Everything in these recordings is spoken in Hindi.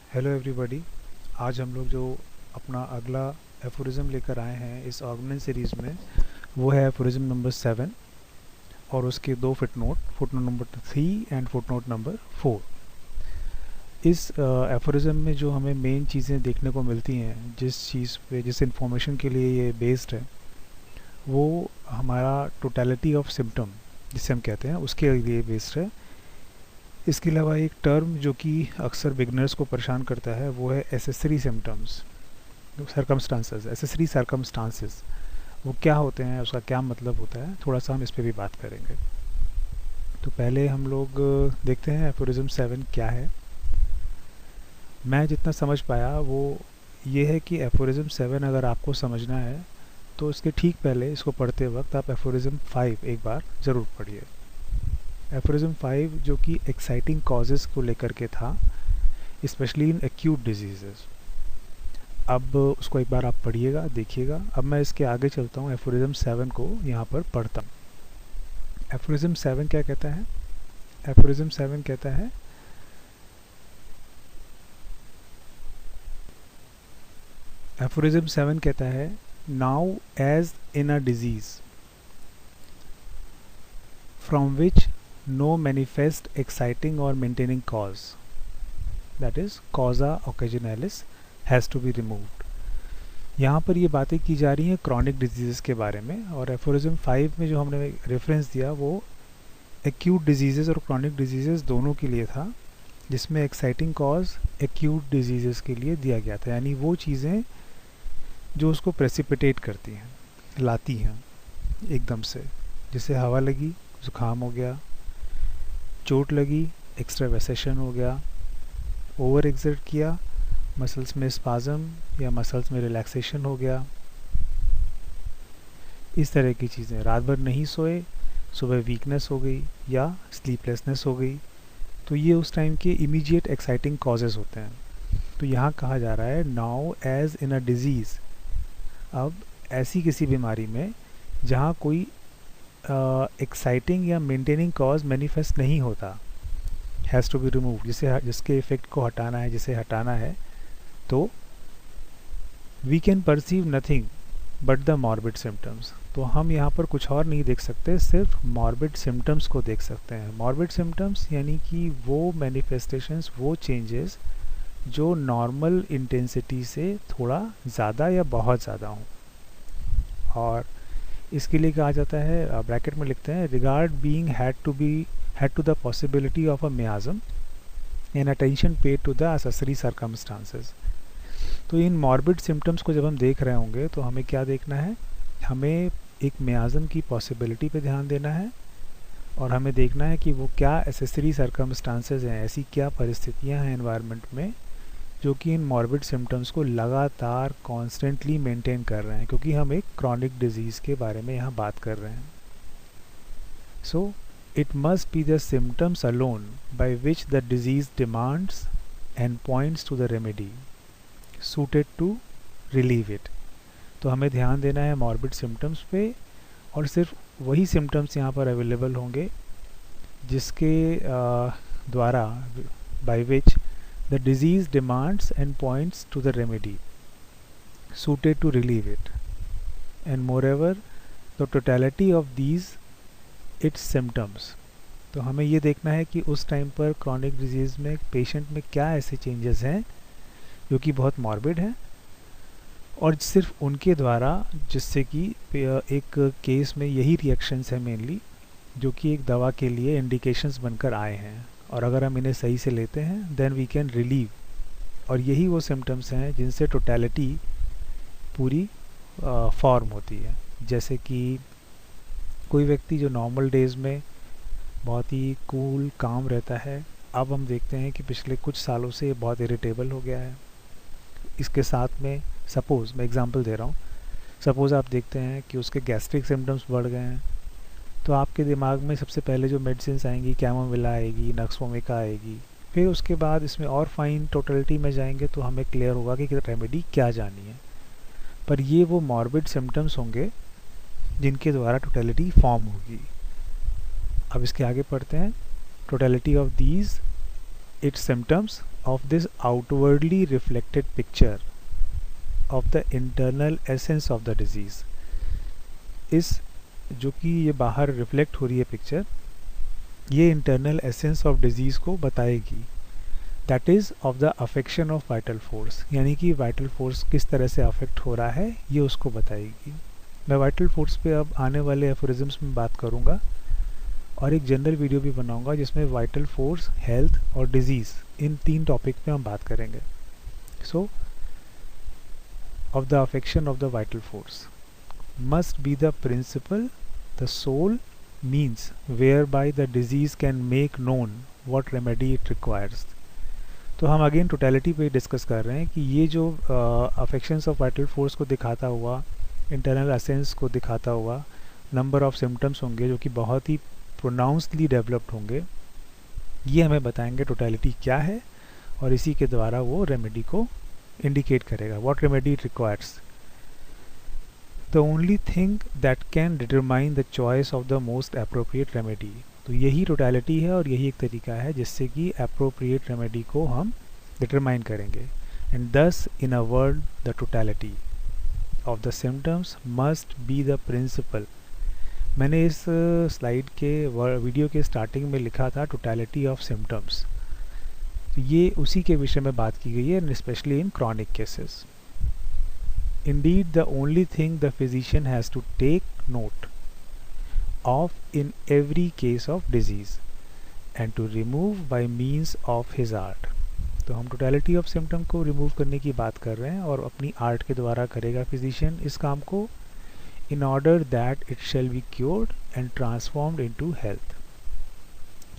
Hello everybody. आज हम लोग जो अपना अगला एफोरिज्म लेकर आए हैं इस ऑर्गेनाइज सीरीज़ में, वो है एफोरिज्म नंबर 7 और उसके दो footnote number 3 and footnote number 4। इस एफोरिज्म में जो हमें मेन चीज़ें देखने को मिलती हैं, जिस इंफॉर्मेशन के लिए ये बेस्ड है, वो हमारा टोटलिटी ऑफ सिम्टम जिसे हम कहते हैं उसके लिए बेस्ड है। इसके अलावा एक टर्म जो कि अक्सर बिगनर्स को परेशान करता है वो है accessory symptoms, circumstances. Accessory circumstances वो क्या होते हैं, उसका क्या मतलब होता है, थोड़ा सा हम इस पर भी बात करेंगे। तो पहले हम लोग देखते हैं एफोरिज्म 7 क्या है। मैं जितना समझ पाया वो ये है कि एफोरिज्म 7 अगर आपको समझना है तो इसके ठीक पहले इसको पढ़ते वक्त आप एफोरिज्म 5 एक बार ज़रूर पढ़िए। एफोरिज्म 5 जो कि एक्साइटिंग कॉजेज़ को लेकर के था, स्पेशली इन एक्यूट डिजीज़ेस। अब उसको एक बार आप पढ़िएगा, देखिएगा। अब मैं इसके आगे चलता हूँ, एफोरिज्म 7 को यहाँ पर पढ़ता हूँ। एफोरिज्म 7 क्या कहता है? एफोरिज्म 7 कहता है, एफोरिज्म 7 कहता है, now as in a disease from which no manifest exciting or maintaining cause, that is कॉजा ओकेजनैलिस, हैज़ टू बी रिमूव्ड। यहाँ पर ये बातें की जा रही हैं क्रॉनिक डिजीज़ के बारे में, और एफोरिज्म 5 में जो हमने रेफरेंस दिया वो एक्यूट डिजीज़ और क्रॉनिक डिजीज़ दोनों के लिए था, जिसमें एक्साइटिंग कॉज एक्यूट डिजीज़ के लिए दिया गया था, यानी वो चीज़ें जो उसको प्रेसिपिटेट करती हैं, लाती हैं एकदम से। जैसे हवा लगी, जुकाम हो गया, चोट लगी, एक्स्ट्रा वेसेशन हो गया, ओवर एक्सर्ट किया, मसल्स में स्पाज़म या मसल्स में रिलैक्सेशन हो गया, इस तरह की चीज़ें। रात भर नहीं सोए, सुबह वीकनेस हो गई या स्लीपलेसनेस हो गई, तो ये उस टाइम के इमीडिएट एक्साइटिंग कॉजेज़ होते हैं। तो यहाँ कहा जा रहा है now as in a disease, अब ऐसी किसी बीमारी में जहाँ कोई एक्साइटिंग या मेंटेनिंग कॉज मैनिफेस्ट नहीं होता, हैज़ टू बी रिमूव, जिसके इफ़ेक्ट को हटाना है, जिसे हटाना है, तो we can perceive nothing but the morbid symptoms. तो हम यहाँ पर कुछ और नहीं देख सकते, सिर्फ मॉर्बिड सिम्टम्स को देख सकते हैं। मॉर्बिड सिम्टम्स यानी कि वो मैनिफेस्टेशंस, वो चेंजेस जो नॉर्मल इंटेंसिटी से थोड़ा ज़्यादा या बहुत ज़्यादा हों। और इसके लिए कहा जाता है, ब्रैकेट में लिखते हैं, regard being had to the possibility of a miasm and attention paid to the accessory circumstances. तो इन मॉर्बिड सिम्टम्स को जब हम देख रहे होंगे तो हमें क्या देखना है? हमें एक मियाज़म की पॉसिबिलिटी पे ध्यान देना है, और हमें देखना है कि वो क्या एसेसरी सर्कमस्टांसेस हैं, ऐसी क्या परिस्थितियां हैं एनवायरनमेंट में जो कि इन मॉर्बिड सिम्टम्स को लगातार कॉन्स्टेंटली मेंटेन कर रहे हैं, क्योंकि हम एक क्रॉनिक डिजीज़ के बारे में यहाँ बात कर रहे हैं। So it must be the symptoms alone by which the disease demands and points to the remedy suited to relieve it. तो हमें ध्यान देना है मॉर्बिड सिम्टम्स पे, और सिर्फ वही सिम्टम्स यहाँ पर अवेलेबल होंगे जिसके द्वारा, by which the disease demands and points to the remedy suited to relieve it, and moreover the totality of these its symptoms। तो हमें ये देखना है कि उस टाइम पर क्रॉनिक डिजीज़ में पेशेंट में क्या ऐसे चेंजेस हैं जो कि बहुत मॉर्बिड हैं, और सिर्फ उनके द्वारा, जिससे कि एक केस में यही रिएक्शंस हैं मेनली जो कि एक दवा के लिए इंडिकेशंस बनकर आए हैं, और अगर हम इन्हें सही से लेते हैं देन वी कैन रिलीव। और यही वो सिम्टम्स हैं जिनसे टोटलिटी पूरी फॉर्म होती है। जैसे कि कोई व्यक्ति जो नॉर्मल डेज़ में बहुत ही कूल काम रहता है, अब हम देखते हैं कि पिछले कुछ सालों से ये बहुत इरिटेबल हो गया है। इसके साथ में सपोज़ मैं एग्जांपल दे रहा हूँ, सपोज़ आप देखते हैं कि उसके गैस्ट्रिक सिम्टम्स बढ़ गए हैं, तो आपके दिमाग में सबसे पहले जो मेडिसिन आएंगी, कैमोमिला आएगी, नक्सवोमिका आएगी, फिर उसके बाद इसमें और फाइन टोटलिटी में जाएंगे तो हमें क्लियर होगा कि रेमेडी क्या जानी है। पर ये वो मॉर्बिड सिम्टम्स होंगे जिनके द्वारा टोटलिटी फॉर्म होगी। अब इसके आगे पढ़ते हैं, totality of these it's symptoms of this outwardly reflected picture of the internal essence of the disease. इस जो कि ये बाहर रिफ्लेक्ट हो रही है पिक्चर, ये इंटरनल एसेंस ऑफ डिजीज़ को बताएगी. That is of the affection of vital force, यानी कि वाइटल फोर्स किस तरह से अफेक्ट हो रहा है ये उसको बताएगी. मैं वाइटल फोर्स पे अब आने वाले एफोरिज्म्स में बात करूँगा और एक जनरल वीडियो भी बनाऊँगा जिसमें वाइटल फोर्स, हेल्थ और डिजीज़ इन 3 टॉपिक पे हम बात करेंगे. सो of the affection of the vital force must be the principle, the sole means whereby the disease can make known what remedy it requires. तो हम अगेन टोटलिटी पे डिस्कस कर रहे हैं कि ये जो अफेक्शंस ऑफ वाइटल फोर्स को दिखाता हुआ, इंटरनल एसेंस को दिखाता हुआ नंबर ऑफ सिम्टम्स होंगे जो कि बहुत ही प्रोनाउंसली डेवलप्ड होंगे, ये हमें बताएंगे टोटलिटी क्या है और इसी के द्वारा वो रेमेडी को इंडिकेट करेगा. What remedy it requires. The only thing that can determine the choice of the most appropriate remedy. तो यही टोटलिटी है और यही एक तरीका है जिससे कि appropriate remedy को हम determine करेंगे. And thus in a word the totality of the symptoms must be the principle. मैंने इस स्लाइड के वीडियो के स्टार्टिंग में लिखा था totality of symptoms. तो ये उसी के विषय में बात की गई है, especially in chronic cases. Indeed, the only thing the physician has to take note of in every case of disease and to remove by means of his art. तो हम totality of symptom को remove करने की बात कर रहे हैं और अपनी आर्ट के द्वारा करेगा physician इस काम को, in order that it shall be cured and transformed into health.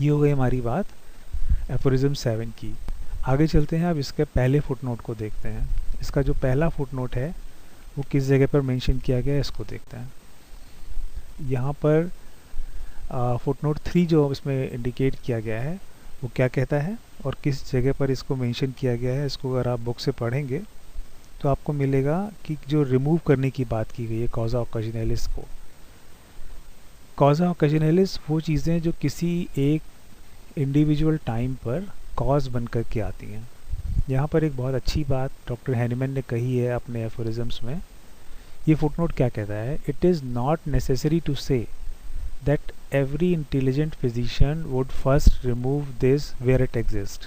ये हो गई हमारी बात एफोरिज्म 7 की. आगे चलते हैं, अब इसके पहले फुटनोट को देखते हैं. इसका जो पहला फुटनोट है वो किस जगह पर मेंशन किया गया है इसको देखते हैं. यहाँ पर फुटनोट 3 जो इसमें इंडिकेट किया गया है वो क्या कहता है और किस जगह पर इसको मेंशन किया गया है, इसको अगर आप बुक से पढ़ेंगे तो आपको मिलेगा कि जो रिमूव करने की बात की गई है कॉजा ऑकेजनैलिस को. कॉजा ऑकेजनैलिस वो चीज़ें जो किसी एक इंडिविजुअल टाइम पर कॉज बन कर के आती हैं. यहाँ पर एक बहुत अच्छी बात डॉक्टर हैनीमैन ने कही है अपने एफोरिज्म्स में. ये फुटनोट क्या कहता है, it is not necessary to say that every intelligent physician would first remove this where it exist.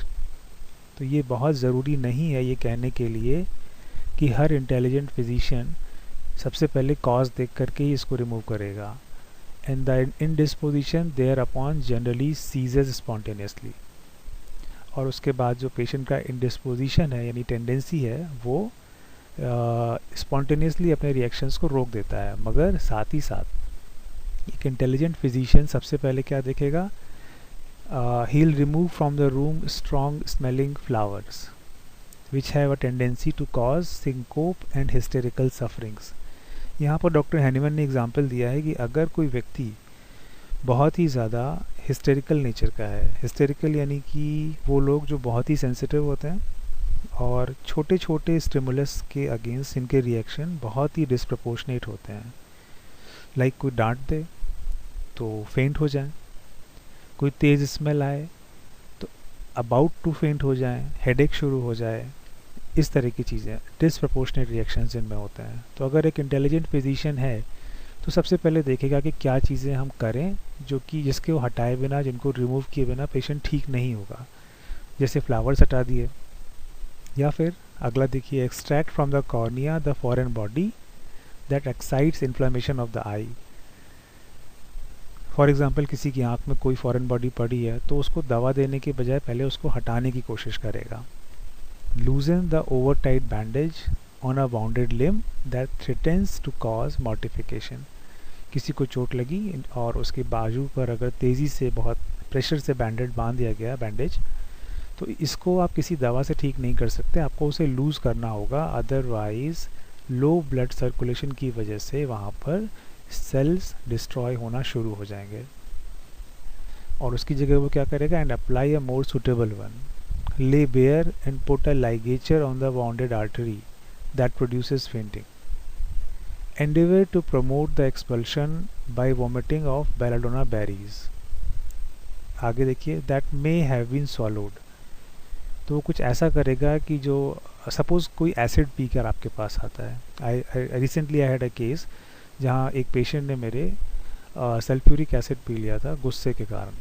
तो ये बहुत ज़रूरी नहीं है ये कहने के लिए कि हर इंटेलिजेंट फिजिशियन सबसे पहले कॉज देख करके ही इसको रिमूव करेगा. And the indisposition thereupon generally ceases spontaneously. और उसके बाद जो पेशेंट का इंडिस्पोजिशन है यानी टेंडेंसी है वो स्पॉन्टेनियसली अपने रिएक्शंस को रोक देता है. मगर साथ ही साथ एक इंटेलिजेंट फिजिशियन सबसे पहले क्या देखेगा, he will remove from the room strong smelling flowers which have a tendency to cause syncope and hysterical sufferings. यहाँ पर डॉक्टर हैनीमैन ने एग्जाम्पल दिया है कि अगर कोई व्यक्ति बहुत ही ज़्यादा हिस्टेरिकल नेचर का है, हिस्टेरिकल यानी कि वो लोग जो बहुत ही सेंसिटिव होते हैं और छोटे छोटे स्टिमुलस के अगेंस्ट इनके रिएक्शन बहुत ही डिस्प्रपोर्शनेट होते हैं. लाइक कोई डांट दे तो फेंट हो जाए, कोई तेज़ स्मेल आए तो अबाउट टू फेंट हो जाए, हेडेक शुरू हो जाए, इस तरह की चीज़ें डिस्प्रपोर्शनेट रिएक्शंस इनमें होते हैं. तो अगर एक इंटेलिजेंट फिजिशियन है तो सबसे पहले देखेगा कि क्या चीज़ें हम करें जो कि जिसके वो हटाए बिना, जिनको रिमूव किए बिना पेशेंट ठीक नहीं होगा. जैसे फ्लावर्स हटा दिए, या फिर अगला देखिए, extract from the cornea the foreign body that excites inflammation of the I. For example किसी की आँख में कोई फॉरेन बॉडी पड़ी है तो उसको दवा देने के बजाय पहले उसको हटाने की कोशिश करेगा. लूजन the over tight bandage on a wounded limb that threatens to cause mortification. किसी को चोट लगी और उसके बाजू पर अगर तेज़ी से बहुत प्रेशर से बैंडेज बांध दिया गया बैंडेज, तो इसको आप किसी दवा से ठीक नहीं कर सकते, आपको उसे लूज़ करना होगा. अदरवाइज़ लो ब्लड सर्कुलेशन की वजह से वहाँ पर सेल्स डिस्ट्रॉय होना शुरू हो जाएंगे और उसकी जगह वो क्या करेगा, and apply a more suitable one, lay bare and put a ligature on the wounded artery that produces fainting. Endeavor to promote the expulsion by vomiting of belladonna berries. आगे देखिए, that may have been swallowed. तो वो कुछ ऐसा करेगा कि जो सपोज़ कोई एसिड पी कर आपके पास आता है. I recently I had a case जहाँ एक पेशेंट ने मेरे सल्फ्यूरिक एसिड पी लिया था गुस्से के कारण.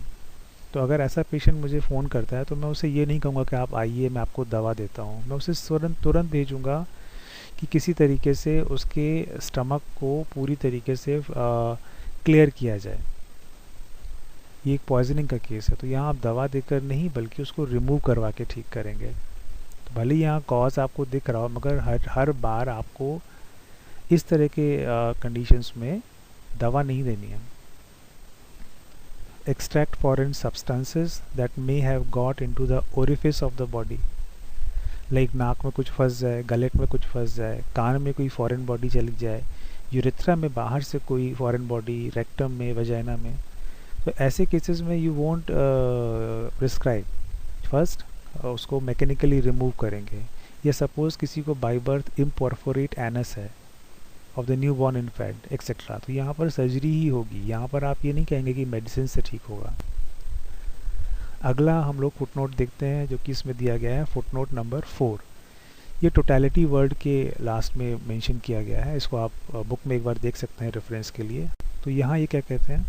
तो अगर ऐसा पेशेंट मुझे फ़ोन करता है तो मैं उसे ये नहीं कहूँगा कि आप आइए मैं आपको दवा देता हूँ. मैं उसे तुरंत भेजूँगा कि किसी तरीके से उसके स्टमक को पूरी तरीके से क्लियर किया जाए. ये एक पॉइजनिंग का केस है, तो यहाँ आप दवा देकर नहीं बल्कि उसको रिमूव करवा के ठीक करेंगे. तो भले ही यहाँ कॉज आपको दिख रहा हो मगर हर बार आपको इस तरह के कंडीशंस में दवा नहीं देनी है. Extract foreign substances that may have got into the orifice of the body. Like नाक में कुछ फंस जाए, गले में कुछ फंस जाए, कान में कोई फॉरेन बॉडी चली जाए, यूरेथ्रा में बाहर से कोई फॉरेन बॉडी, रेक्टम में, वजाइना में. तो ऐसे केसेस में यू वोंट प्रिस्क्राइब. फर्स्ट उसको मैकेनिकली रिमूव करेंगे. या सपोज़ किसी को बाई बर्थ इम्परफोरेट एनस है of the new born infant etcetera, तो यहाँ पर सर्जरी ही होगी. यहाँ पर आप ये नहीं कहेंगे कि मेडिसिन से ठीक होगा. अगला हम लोग फुटनोट देखते हैं जो कि इसमें दिया गया है, फुटनोट नंबर 4. ये टोटलिटी वर्ड के लास्ट में मेंशन किया गया है. इसको आप बुक में एक बार देख सकते हैं रेफरेंस के लिए. तो यहाँ ये क्या कहते हैं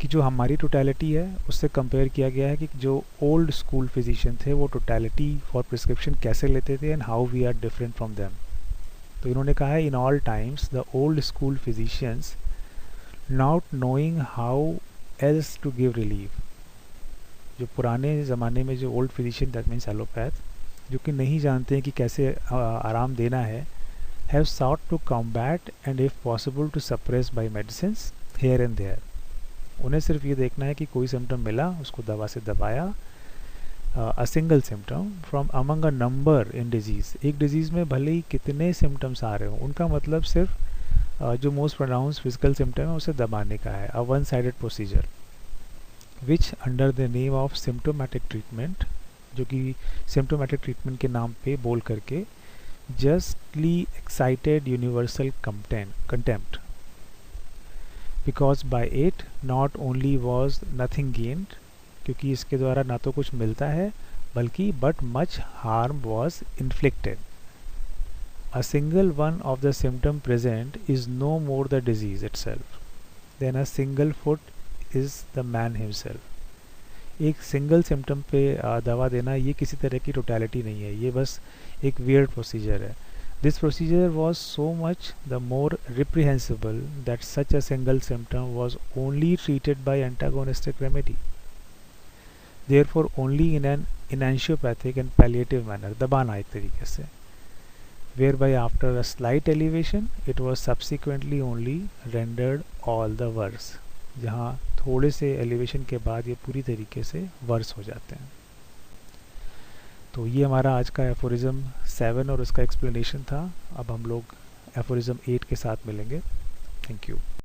कि जो हमारी टोटलिटी है उससे कंपेयर किया गया है कि जो ओल्ड स्कूल फिजिशियन थे वो टोटलिटी फॉर प्रिस्क्रिप्शन कैसे लेते थे and how we are different from them. तो इन्होंने कहा है in all times the old school physicians not knowing how else to give relief. जो पुराने ज़माने में जो old physician that means allopath, जो कि नहीं जानते हैं कि कैसे आराम देना है, have sought to combat and if possible to suppress by medicines here and there. उन्हें सिर्फ ये देखना है कि कोई सिम्टम मिला उसको दवा से दबाया. अ single symptom from among a number in disease. एक डिजीज़ में भले ही कितने सिम्टम्स आ रहे हो, उनका मतलब सिर्फ जो मोस्ट प्रोनाउंस फिजिकल सिम्टम है उसे दबाने का है. A one sided procedure which under the name of symptomatic treatment, जो कि सिम्टोमेटिक ट्रीटमेंट के नाम पे बोल करके justly excited universal contempt, because by it not only was nothing gained, क्योंकि इसके द्वारा ना तो कुछ मिलता है बल्कि but much harm was inflicted. A single one of the symptom present is no more the disease itself than a single foot is the man himself. एक सिंगल सिम्टम पे दवा देना ये किसी तरह की टोटलिटी नहीं है, ये बस एक वियर्ड प्रोसीजर है. This procedure was so much the more reprehensible that such a single symptom was only treated by antagonistic remedy. Therefore only in an enantiopathic and palliative manner, दबाना एक तरीके से. whereby after a slight elevation it was subsequently only rendered all the worse. जहाँ थोड़े से एलिवेशन के बाद ये पूरी तरीके से वर्स हो जाते हैं. तो ये हमारा आज का एफोरिज्म 7 और उसका एक्सप्लेनेशन था. अब हम लोग एफोरिज्म 8 के साथ मिलेंगे. Thank you.